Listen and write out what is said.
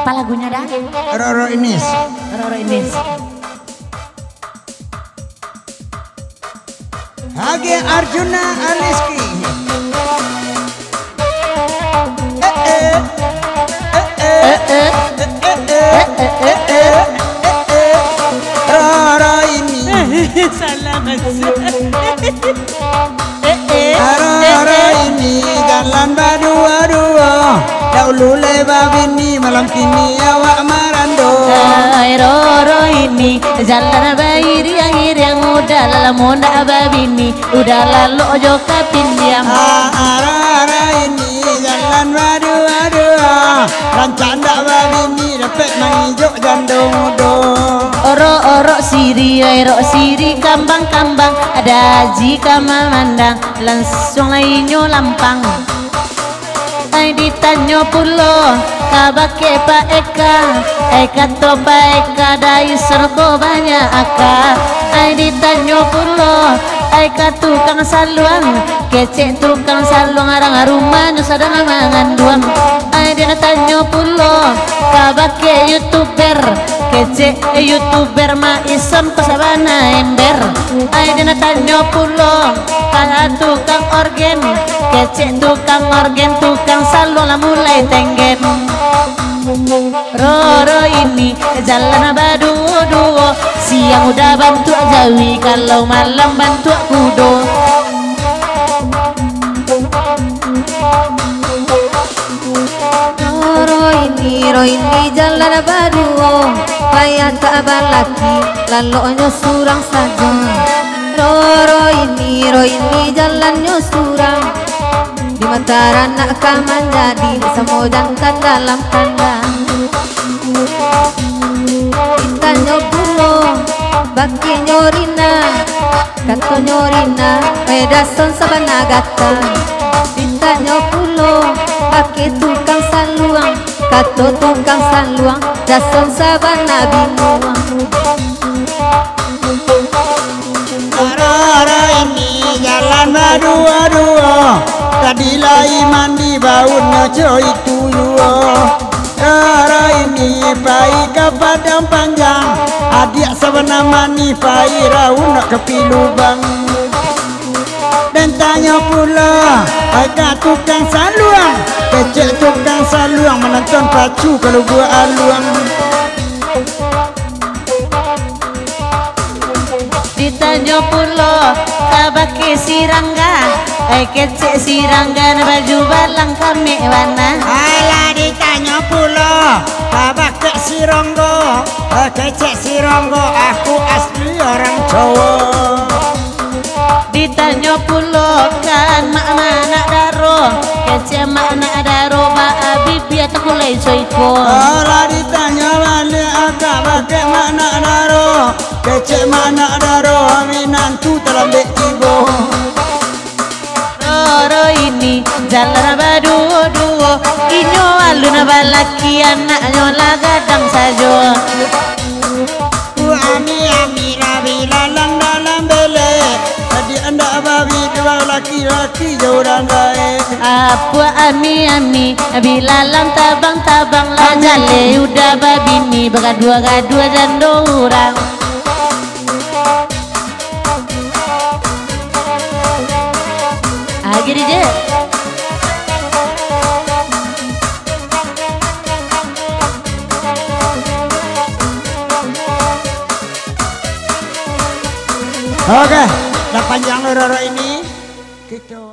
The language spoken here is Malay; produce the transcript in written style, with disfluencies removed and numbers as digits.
Apa lagunya dah? Roro Inis. Roro Inis. Hage Arjuna Aliski. Roro ini. Salamat. Roro ini jalan berdua-dua. Dahulu lebar bini malam kini awak marando. Roro ini jalan bayi yang udah lalu ndak babini udah lalu ojo kapin diam. Roro ini jalan berdua-dua. Rancak ndak babini dapat menghijau jandung mudo. Oro siri kambang ada jika memandang langsung lainnya lampang. Ay ditanyo pulo kabake pa eka to pa eka dai serko banyak aka. Ay ditanyo pulo eka tukang saluang kece tukang saluang arang rumah nusa dan mangan duang. Ay ditanyo pulo kabake youtuber kece youtuber ma ison pasabana ember. Ay ditanyo pulo kana tukang organ kece tukang organ tukang saluang lah mulai tenggen. Roro ini jalan berdua-dua, siang udah bantu jawi kalau malam bantu kudo. Roro ini jalan berdua, payah tak balaki lalu surang saja. Roro ini jalannya surang. Di Mataram nak kaman jadi semua jantan dalam kandang. Kita nyobulo baki nyorina kato nyorina pedason sabanagata. Kita nyobulo baki tukang saluang kato tukang saluang dason sabanabimuang. Roro ini jalan berdua-dua. Tadi lai mandi baunya coy tuyuo. Roro ini pai ke padang panjang. Adik sebenar mani pai raun nak ke pilubang. Dan tanya pula agak tukang saluang. Kecek tukang saluang menonton pacu kalau buat aluang. Ditanya pula kabake sirangga kece sirangga baju balang kami mana. Alah ditanya pula kabake sironggo kece sironggo aku asli orang Jawa. Ditanya pula kan mak mana daro kece mana daro ma abibi atau kulai soiko. Alah ditanya balik agak pakai mana daro kece mana daro aminantu dalam dek ibu. Roro ini jalan berdua-dua, inyo alun balaki anaknya lagadang sajo. Ami rabi lalang dalam bele. Tadi anda babi dua laki-laki jauh dan gae. Apa ami bilalang tabang lah jale udah babini bergadua-gadua dan dorang. Gini je. Oke, dah panjang Roro ini. Kita